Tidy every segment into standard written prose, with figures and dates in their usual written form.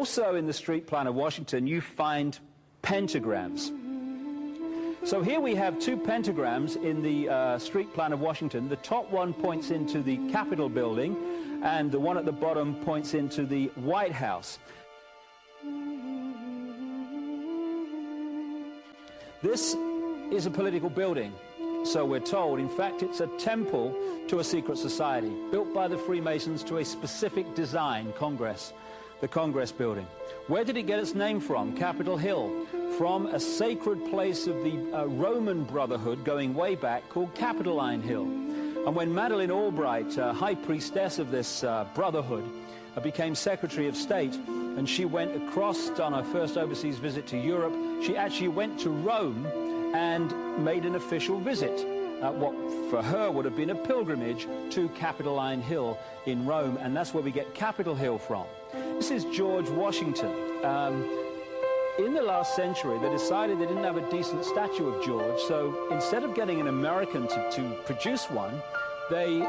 Also in the street plan of Washington, you find pentagrams. So here we have two pentagrams in the street plan of Washington. The top one points into the Capitol building, and the one at the bottom points into the White House. This is a political building, so we're told. In fact, it's a temple to a secret society, built by the Freemasons to a specific design, Congress, the Congress building. Where did it get its name from? Capitol Hill, from a sacred place of the Roman Brotherhood going way back called Capitoline Hill. And when Madeleine Albright, high priestess of this brotherhood, became Secretary of State, and she went across on her first overseas visit to Europe, she actually went to Rome and made an official visit, what for her would have been a pilgrimage to Capitoline Hill in Rome, and that's where we get Capitol Hill from. This is George Washington. In the last century, they decided they didn't have a decent statue of George, so instead of getting an American to produce one, they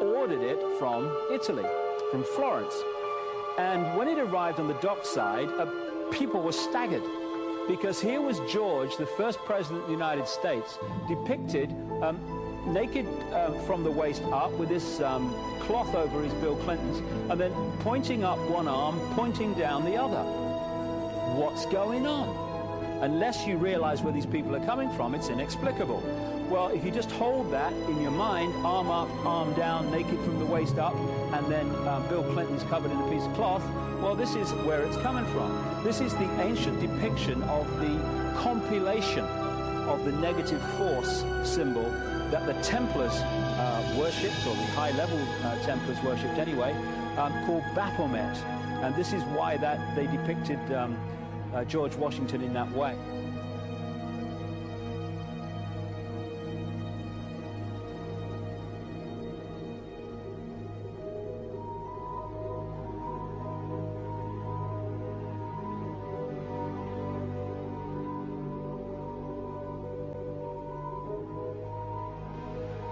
ordered it from Italy, from Florence. And when it arrived on the dockside, people were staggered, because here was George, the first president of the United States, depicted naked from the waist up with this cloth over his Bill Clinton's, and then pointing up one arm, pointing down the other. What's going on? Unless you realize where these people are coming from, it's inexplicable. Well, if you just hold that in your mind, arm up, arm down, naked from the waist up, and then Bill Clinton's covered in a piece of cloth, well, this is where it's coming from. This is the ancient depiction of the compilation of the negative force symbol that the Templars worshipped, or the high-level Templars worshipped anyway, called Baphomet. And this is why they depicted George Washington in that way.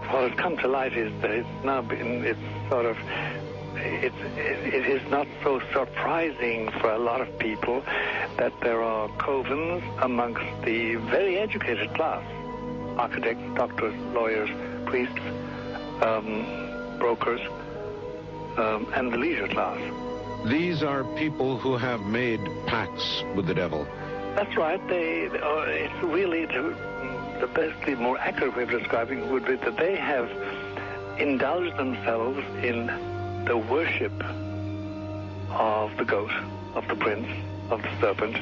What has come to light is that it is not so surprising for a lot of people that there are covens amongst the very educated class, architects, doctors, lawyers, priests, brokers, and the leisure class. These are people who have made pacts with the devil. That's right. It's really the best, the more accurate way of describing it would be that they have indulged themselves in the worship of the goat, of the prince, of the serpent,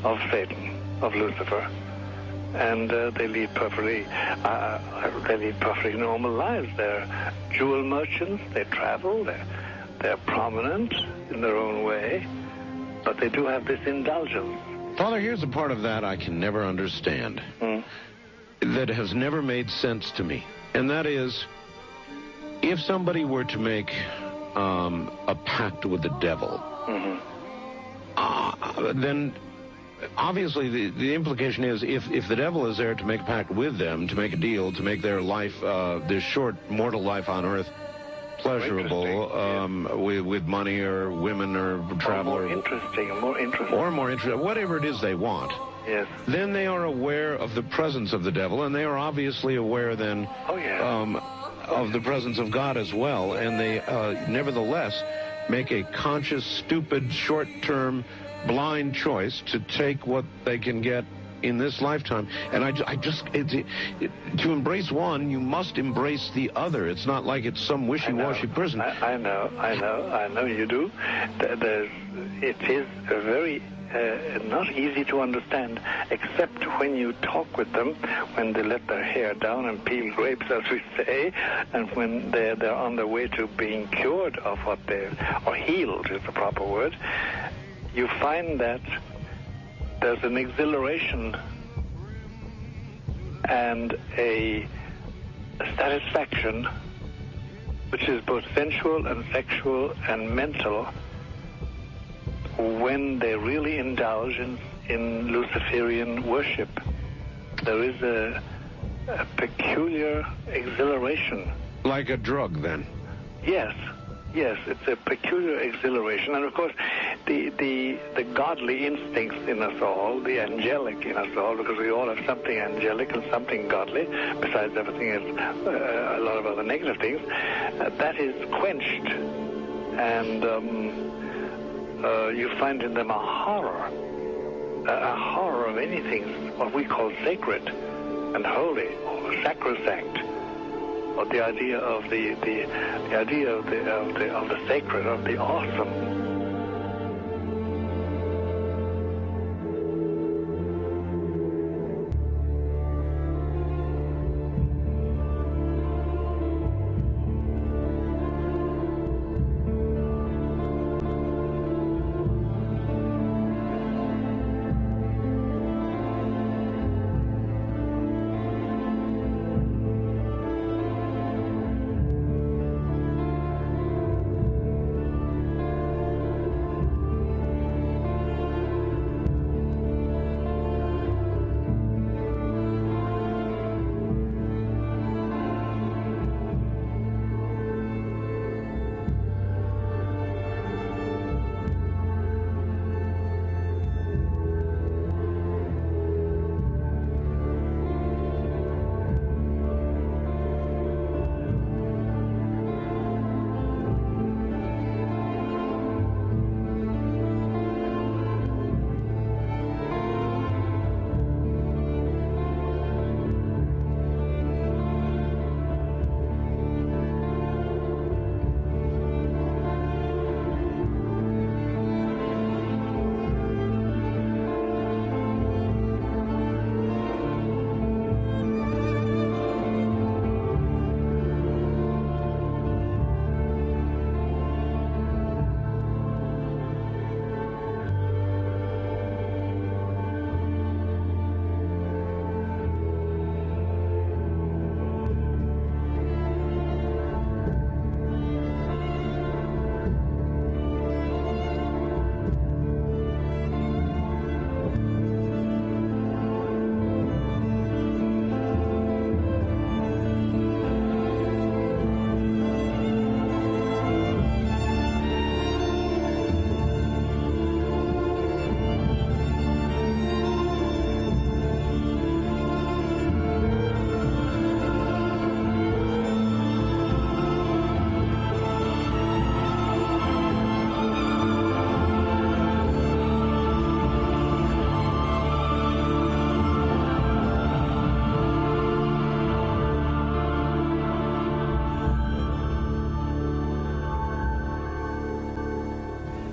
of Satan, of Lucifer, and they lead perfectly normal lives. They're jewel merchants. They travel. They're prominent in their own way, but they do have this indulgence. Father, here's a part of that I can never understand. That has never made sense to me. And that is, if somebody were to make a pact with the devil, then obviously the implication is if the devil is there to make a pact with them, to make a deal, to make their life, their short mortal life on earth, pleasurable, with money or women or travel, or more interesting, whatever it is they want. Yes. Then they are aware of the presence of the devil, and they are obviously aware then of the presence of God as well, and they nevertheless make a conscious, stupid, short-term, blind choice to take what they can get in this lifetime. And to embrace one, you must embrace the other. It's not like it's some wishy-washy person. I know you do. It is a very not easy to understand, except when you talk with them, when they let their hair down and peel grapes, as we say, and when they're on their way to being cured of what or healed is the proper word. You find that there's an exhilaration and a satisfaction which is both sensual and sexual and mental when they really indulge in Luciferian worship. There is a peculiar exhilaration. Like a drug, then? Yes, it's a peculiar exhilaration. And of course, the the godly instincts in us all, the angelic in us all, because we all have something angelic and something godly, besides everything else, a lot of other negative things, that is quenched. And you find in them a horror of anything, what we call sacred and holy, or sacrosanct, or the idea of the idea of the sacred, of the awesome.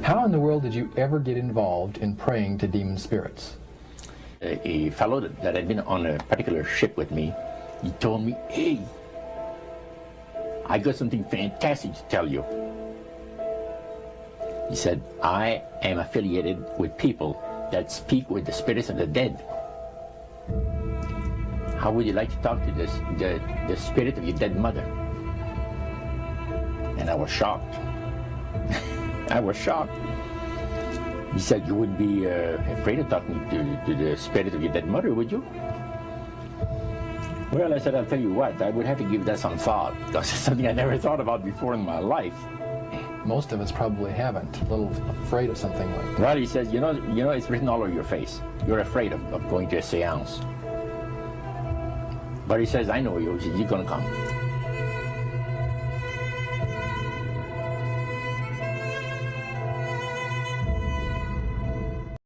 How in the world did you ever get involved in praying to demon spirits? A fellow that had been on a particular ship with me, he told me, "Hey, I got something fantastic to tell you." He said, "I am affiliated with people that speak with the spirits of the dead. How would you like to talk to the spirit of your dead mother?" And I was shocked. I was shocked. He said, "You wouldn't be afraid of talking to the spirit of your dead mother, would you?" Well, I said, "I'll tell you what, I would have to give that some thought, because it's something I never thought about before in my life." Most of us probably haven't. A little afraid of something like that. Well, he says, you know, it's written all over your face. You're afraid of going to a seance. But he says, "I know you. You're going to come."